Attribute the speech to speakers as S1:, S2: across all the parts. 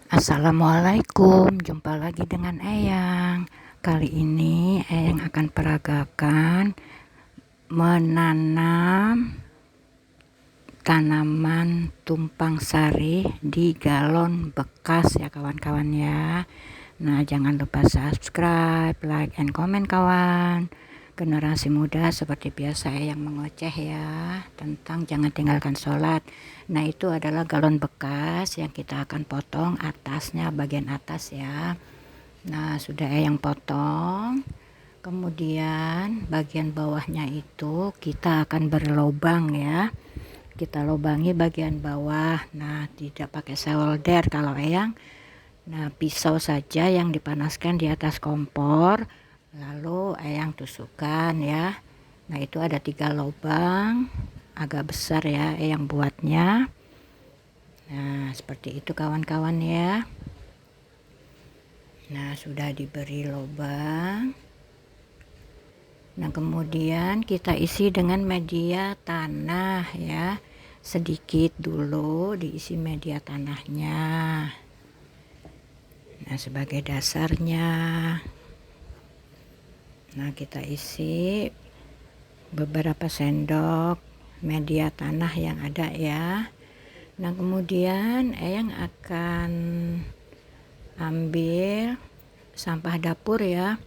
S1: Assalamualaikum, jumpa lagi dengan Eyang. Kali ini Eyang akan peragakan menanam tanaman tumpang sari di galon bekas ya kawan-kawan ya. Nah, jangan lupa subscribe, like, and comment kawan. Generasi muda seperti biasa yang mengoceh ya tentang jangan tinggalkan sholat. Nah, itu adalah galon bekas yang kita akan potong atasnya, bagian atas ya. Nah, sudah yang potong. Kemudian bagian bawahnya itu kita akan berlubang ya. Kita lubangi bagian bawah. Nah, tidak pakai solder kalau Eyang. Nah, pisau saja yang dipanaskan di atas kompor, lalu Eyang tusukkan ya. Nah, itu ada 3 lubang, agak besar ya Eyang buatnya. Nah, seperti itu kawan-kawan ya. Nah, sudah diberi lubang. Nah, kemudian kita isi dengan media tanah ya. Sedikit dulu diisi media tanahnya. Nah, sebagai dasarnya. Nah, kita isi beberapa sendok media tanah yang ada ya. Nah, kemudian Eyang akan ambil sampah dapur ya,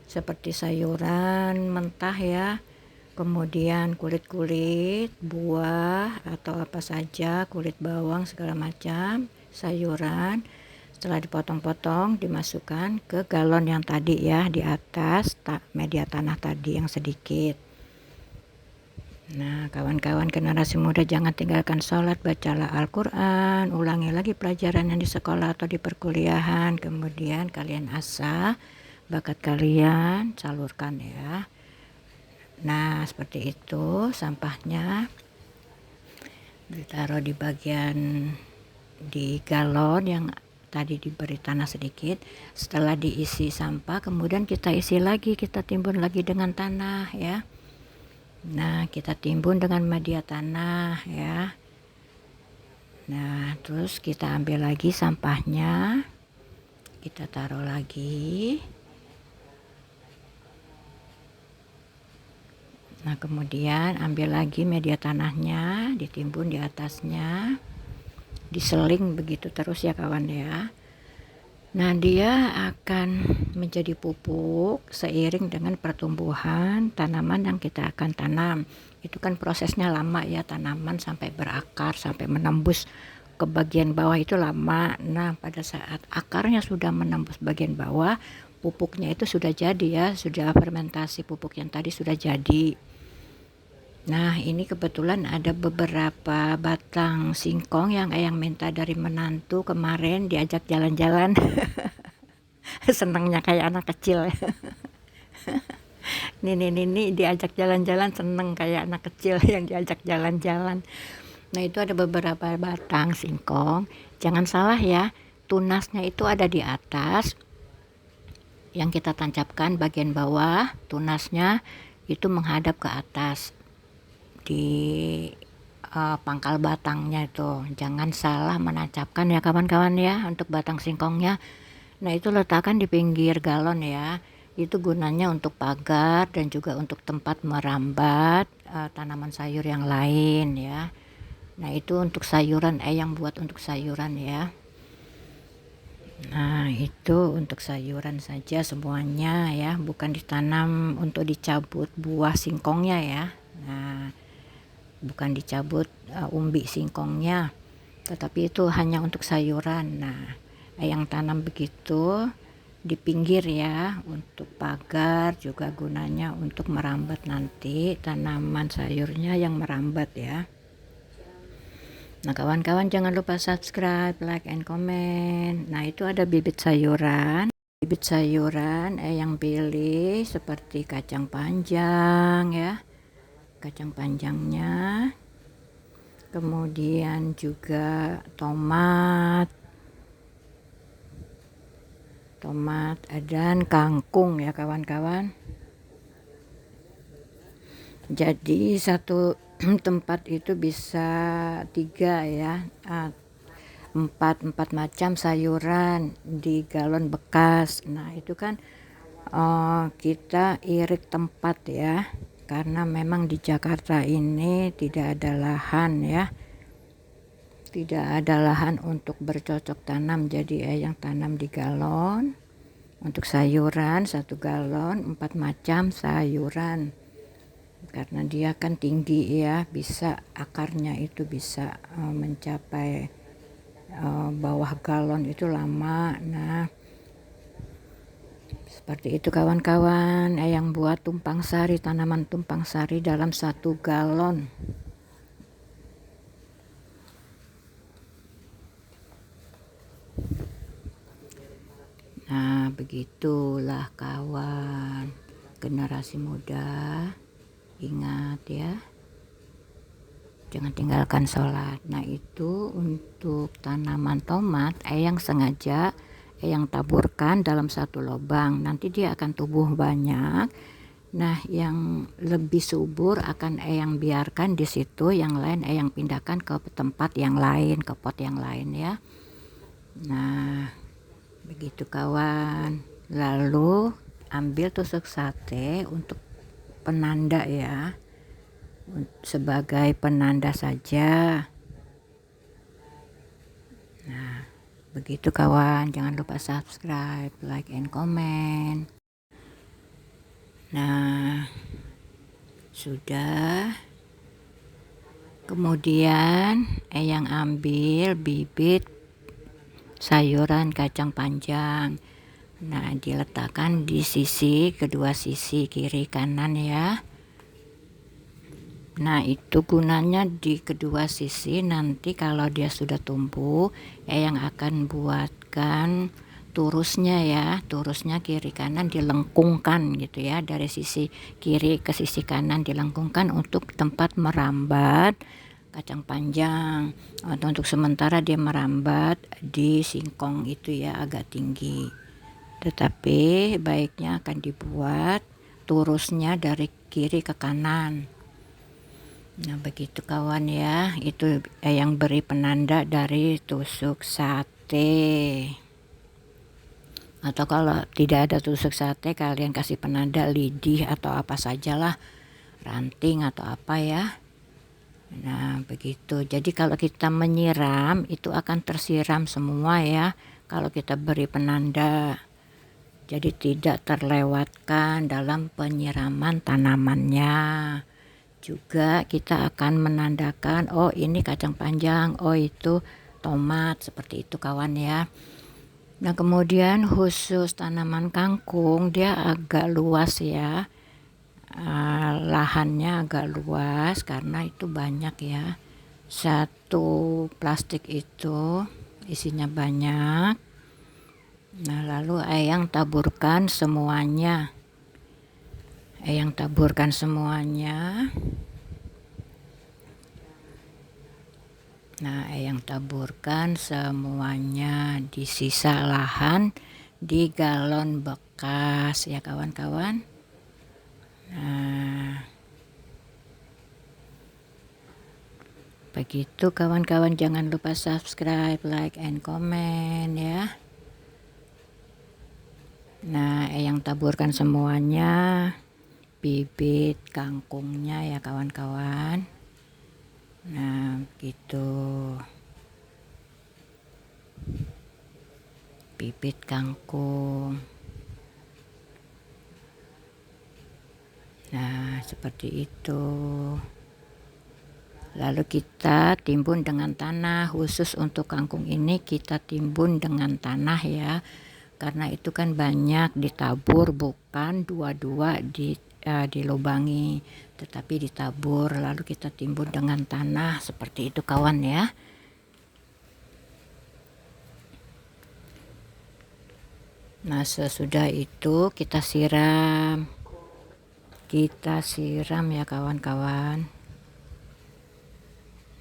S1: seperti sayuran mentah ya, kemudian kulit-kulit buah atau apa saja, kulit bawang segala macam, sayuran. Setelah dipotong-potong dimasukkan ke galon yang tadi ya, di atas media tanah tadi yang sedikit. Nah, kawan-kawan generasi muda jangan tinggalkan sholat, bacalah Al-Quran, ulangi lagi pelajaran yang di sekolah atau di perkuliahan, kemudian kalian asah bakat kalian, salurkan ya. Nah, seperti itu sampahnya ditaruh di bagian di galon yang tadi diberi tanah sedikit. Setelah diisi sampah, kemudian kita isi lagi, kita timbun lagi dengan tanah ya. Nah, kita timbun dengan media tanah ya. Nah, terus kita ambil lagi sampahnya, kita taruh lagi. Nah, kemudian ambil lagi media tanahnya, ditimbun di atasnya, diseling begitu terus ya kawan ya. Nah, dia akan menjadi pupuk seiring dengan pertumbuhan tanaman yang kita akan tanam. Itu kan prosesnya lama ya, tanaman sampai berakar, sampai menembus ke bagian bawah itu lama. Nah, pada saat akarnya sudah menembus bagian bawah, pupuknya itu sudah jadi ya, sudah fermentasi, pupuk yang tadi sudah jadi. Nah, ini kebetulan ada beberapa batang singkong yang Eyang minta dari menantu kemarin, diajak jalan-jalan. Senengnya kayak anak kecil. Nini diajak jalan-jalan seneng kayak anak kecil yang diajak jalan-jalan. Nah, itu ada beberapa batang singkong. Jangan salah ya, tunasnya itu ada di atas. Yang kita tancapkan bagian bawah, tunasnya itu menghadap ke atas. Di pangkal batangnya itu jangan salah menancapkan ya kawan-kawan ya untuk batang singkongnya. Nah, itu letakkan di pinggir galon ya, itu gunanya untuk pagar dan juga untuk tempat merambat tanaman sayur yang lain ya. Nah, itu untuk sayuran yang buat untuk sayuran ya. Nah, itu untuk sayuran saja semuanya ya, bukan ditanam untuk dicabut buah singkongnya ya. Nah, bukan dicabut umbi singkongnya, tetapi itu hanya untuk sayuran. Nah, yang tanam begitu di pinggir ya, untuk pagar, juga gunanya untuk merambat nanti tanaman sayurnya yang merambat ya. Nah, kawan-kawan jangan lupa subscribe, like, and comment. Nah, itu ada bibit sayuran. Bibit sayuran yang pilih seperti kacang panjang ya, kacang panjangnya, kemudian juga tomat dan kangkung ya kawan-kawan. Jadi satu tempat itu bisa 3 ya, empat macam sayuran di galon bekas. Nah itu kan kita irit tempat ya, karena memang di Jakarta ini tidak ada lahan ya, tidak ada lahan untuk bercocok tanam, jadi yang tanam di galon. Untuk sayuran 1 galon 4 macam sayuran, karena dia kan tinggi ya, bisa akarnya itu bisa mencapai bawah galon itu lama. Nah seperti itu kawan-kawan, yang buat tumpang sari, tanaman tumpang sari dalam 1 galon. Nah begitulah kawan, generasi muda, ingat ya, jangan tinggalkan sholat. Nah itu untuk tanaman tomat, yang sengaja yang taburkan dalam 1 lubang, nanti dia akan tumbuh banyak. Nah yang lebih subur akan yang biarkan di situ, yang lain yang pindahkan ke tempat yang lain, ke pot yang lain ya. Nah begitu kawan, lalu ambil tusuk sate untuk penanda ya, sebagai penanda saja. Nah begitu kawan, jangan lupa subscribe, like and comment. Nah sudah, kemudian yang ambil bibit sayuran kacang panjang. Nah diletakkan di sisi, kedua sisi kiri kanan ya. Nah itu gunanya di kedua sisi, nanti kalau dia sudah tumbuh yang akan buatkan turusnya ya, turusnya kiri kanan dilengkungkan gitu ya, dari sisi kiri ke sisi kanan dilengkungkan untuk tempat merambat kacang panjang. Untuk sementara dia merambat di singkong itu ya, agak tinggi, tetapi baiknya akan dibuat turusnya dari kiri ke kanan. Nah begitu kawan ya, itu yang beri penanda dari tusuk sate. Atau kalau tidak ada tusuk sate, kalian kasih penanda lidih atau apa sajalah, ranting atau apa ya. Nah begitu, jadi kalau kita menyiram itu akan tersiram semua ya, kalau kita beri penanda, jadi tidak terlewatkan dalam penyiraman tanamannya. Juga kita akan menandakan, oh ini kacang panjang, oh itu tomat, seperti itu kawan ya. Nah kemudian khusus tanaman kangkung, dia agak luas ya, lahannya agak luas karena itu banyak ya, 1 plastik itu isinya banyak. Nah lalu yang taburkan semuanya, Nah yang taburkan semuanya di sisa lahan di galon bekas ya kawan-kawan. Nah begitu kawan-kawan, jangan lupa subscribe, like and comment ya. Nah yang taburkan semuanya bibit kangkungnya ya kawan-kawan. Nah gitu, bibit kangkung. Nah seperti itu. Lalu kita timbun dengan tanah, khusus untuk kangkung ini kita timbun dengan tanah ya, karena itu kan banyak ditabur, bukan dua-dua dilubangi, tetapi ditabur lalu kita timbun dengan tanah, seperti itu kawan ya. Nah sesudah itu kita siram ya kawan-kawan.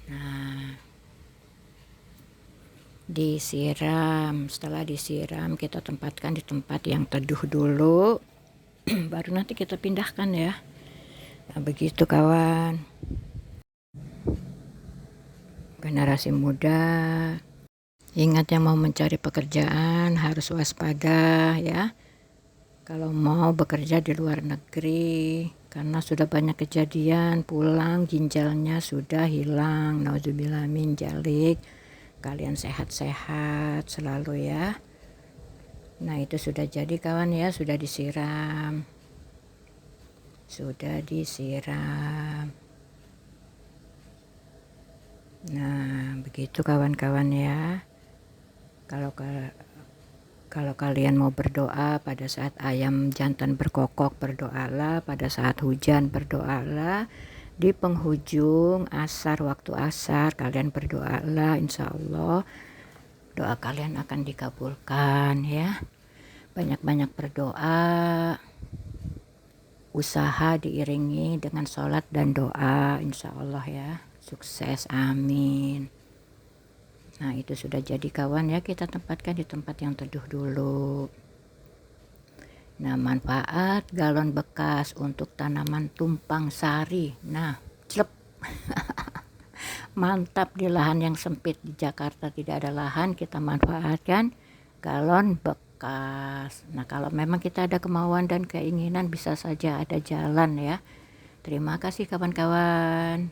S1: Nah disiram, setelah disiram kita tempatkan di tempat yang teduh dulu baru nanti kita pindahkan ya. Nah begitu kawan, generasi muda, Ingat, yang mau mencari pekerjaan harus waspada ya. Kalau mau bekerja di luar negeri, karena sudah banyak kejadian pulang ginjalnya sudah hilang. Nauzubillah min dzalik. Kalian sehat-sehat selalu ya. Nah, itu sudah jadi kawan ya, sudah disiram. Sudah disiram. Nah, begitu kawan-kawan ya. Kalau kalian mau berdoa pada saat ayam jantan berkokok, berdoalah. Pada saat hujan, berdoalah. Di penghujung asar, waktu asar, kalian berdoalah. Insya Allah doa kalian akan dikabulkan ya. Banyak-banyak berdoa. Usaha diiringi dengan sholat dan doa. Insya Allah ya. Sukses, amin. Nah, itu sudah jadi kawan ya, kita tempatkan di tempat yang teduh dulu. Nah, manfaat galon bekas untuk tanaman tumpang sari. Nah, celep. Mantap, di lahan yang sempit di Jakarta tidak ada lahan, kita manfaatkan galon bekas. Nah, kalau memang kita ada kemauan dan keinginan, bisa saja ada jalan ya. Terima kasih kawan-kawan.